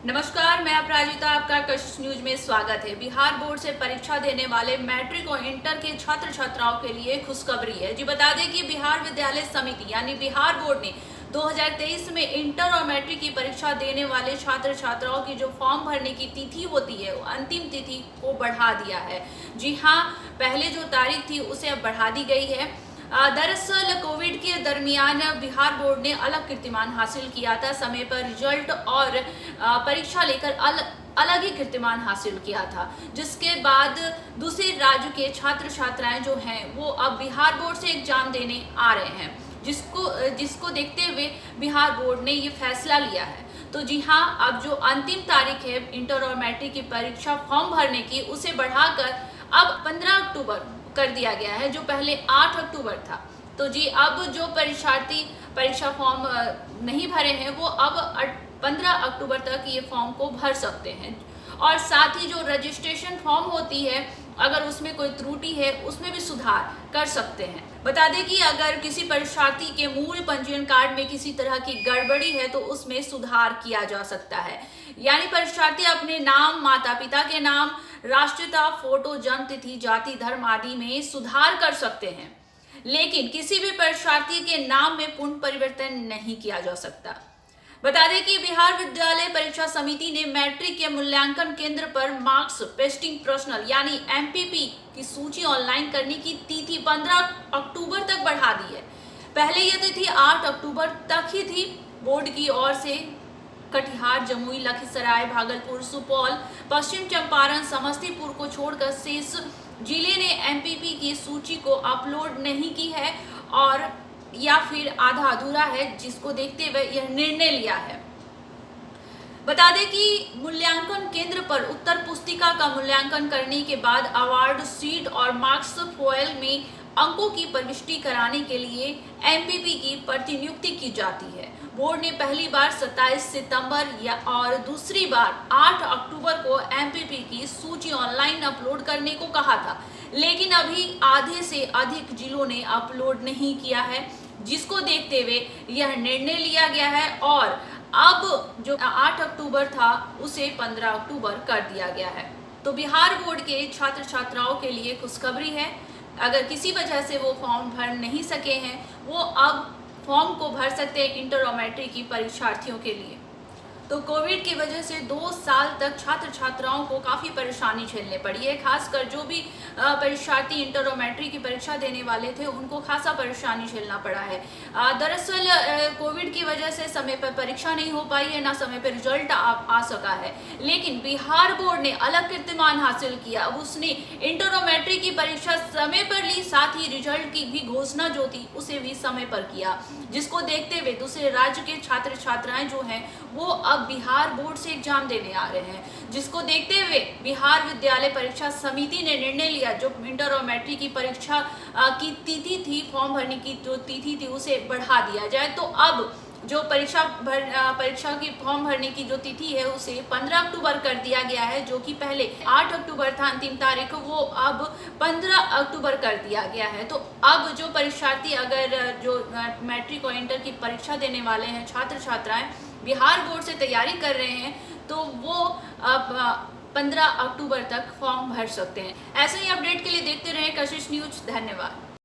नमस्कार, मैं अपराजिता, आपका कशिश न्यूज में स्वागत है। बिहार बोर्ड से परीक्षा देने वाले मैट्रिक और इंटर के छात्र छात्राओं के लिए खुशखबरी है। जी बता दें कि बिहार विद्यालय समिति यानी बिहार बोर्ड ने 2023 में इंटर और मैट्रिक की परीक्षा देने वाले छात्र छात्राओं की जो फॉर्म भरने की तिथि होती है, वो अंतिम तिथि को बढ़ा दिया है। जी हाँ, पहले जो तारीख थी उसे अब बढ़ा दी गई है। दरअसल कोविड के दरमियान बिहार बोर्ड ने अलग कीर्तिमान हासिल किया था। समय पर रिजल्ट और परीक्षा लेकर अलग ही कीर्तिमान हासिल किया था, जिसके बाद दूसरे राज्य के छात्र छात्राएं जो हैं वो अब बिहार बोर्ड से एग्जाम देने आ रहे हैं, जिसको देखते हुए बिहार बोर्ड ने ये फैसला लिया है। तो जी हाँ, अब जो अंतिम तारीख है इंटर और मैट्रिक की परीक्षा फॉर्म भरने की, उसे बढ़ाकर अब 15 अक्टूबर कर दिया गया है, जो पहले 8 अक्टूबर था। तो जी अब जो परीक्षार्थी परीक्षा फॉर्म नहीं भरे हैं वो अब 15 अक्टूबर तक ये फॉर्म को भर सकते हैं। और साथ ही जो रजिस्ट्रेशन फॉर्म होती है, अगर उसमें कोई त्रुटि है उसमें भी सुधार कर सकते हैं। बता दें कि अगर किसी परीक्षार्थी के मूल पंजीयन कार्ड में किसी तरह की गड़बड़ी है तो उसमें सुधार किया जा सकता है। यानी परीक्षार्थी अपने नाम, माता पिता के नाम, राष्ट्रीयता, फोटो, जन्म तिथि, जाति, धर्म आदि में सुधार कर सकते हैं, लेकिन किसी भी परीक्षार्थी के नाम में पूर्ण परिवर्तन नहीं किया जा सकता। बता दें कि बिहार विद्यालय परीक्षा समिति ने मैट्रिक के मूल्यांकन केंद्र पर मार्क्स पेस्टिंग पर्सनल यानी एमपीपी की सूची ऑनलाइन करने की तिथि 15 अक्टूबर तक बढ़ा दी है। पहले यह तिथि 8 अक्टूबर तक ही थी। बोर्ड की ओर से कटिहार, जमुई, लखीसराय, भागलपुर, सुपौल, पश्चिम चंपारण, समस्तीपुर को छोड़कर शेष जिले ने एमपीपी की सूची को अपलोड नहीं की है और या फिर आधा अधूरा है, जिसको देखते हुए यह निर्णय लिया है। बता दें कि मूल्यांकन केंद्र पर उत्तर पुस्तिका का मूल्यांकन करने के बाद अवार्ड सीट और मार्क्स फोयल में अंकों की प्रविष्टि कराने के लिए एमपीपी की प्रतिनियुक्ति की जाती है। बोर्ड ने पहली बार 27 सितंबर और दूसरी बार 8 अक्टूबर को एमपीपी की सूची ऑनलाइन अपलोड करने को कहा था, लेकिन अभी आधे से अधिक जिलों ने अपलोड नहीं किया है, जिसको देखते हुए यह निर्णय लिया गया है और अब जो 8 अक्टूबर था उसे 15 अक्टूबर कर दिया गया है। तो बिहार बोर्ड के छात्र छात्राओं के लिए खुशखबरी है। अगर किसी वजह से वो फॉर्म भर नहीं सके हैं, वो अब फॉर्म को भर सकते हैं इंटर और मैट्रिक की परीक्षार्थियों के लिए। तो कोविड की वजह से 2 साल तक छात्र छात्राओं को काफ़ी परेशानी झेलनी पड़ी है। खासकर जो भी परीक्षार्थी इंटर और मैट्रिक की परीक्षा देने वाले थे, उनको खासा परेशानी झेलना पड़ा है। दरअसल कोविड की वजह से समय पर परीक्षा नहीं हो पाई है, ना समय पर रिजल्ट आ सका है, लेकिन बिहार बोर्ड ने अलग कीर्तिमान हासिल किया। अब उसने इंटर और मैट्रिक की परीक्षा समय पर ली, साथ ही रिजल्ट की भी घोषणा जो थी उसे भी समय पर किया, जिसको देखते हुए दूसरे राज्य के छात्र छात्राएं जो हैं वो अब बिहार बोर्ड से एग्जाम देने आ रहे हैं, जिसको देखते हुए बिहार विद्यालय परीक्षा समिति ने निर्णय लिया, जो इंटर और मैट्रिक की परीक्षा की तिथि थी, फॉर्म भरने की जो तिथि थी उसे बढ़ा दिया जाए। तो अब जो परीक्षा की फॉर्म भरने की जो तिथि है उसे 15 अक्टूबर कर दिया गया है, जो कि पहले 8 अक्टूबर था अंतिम तारीख, वो अब 15 अक्टूबर कर दिया गया है। तो अब जो परीक्षार्थी अगर जो मैट्रिक और इंटर की परीक्षा देने वाले हैं, छात्र छात्राएं बिहार बोर्ड से तैयारी कर रहे हैं, तो वो अब 15 अक्टूबर तक फॉर्म भर सकते हैं। ऐसे ही अपडेट के लिए देखते रहें कशिश न्यूज। धन्यवाद।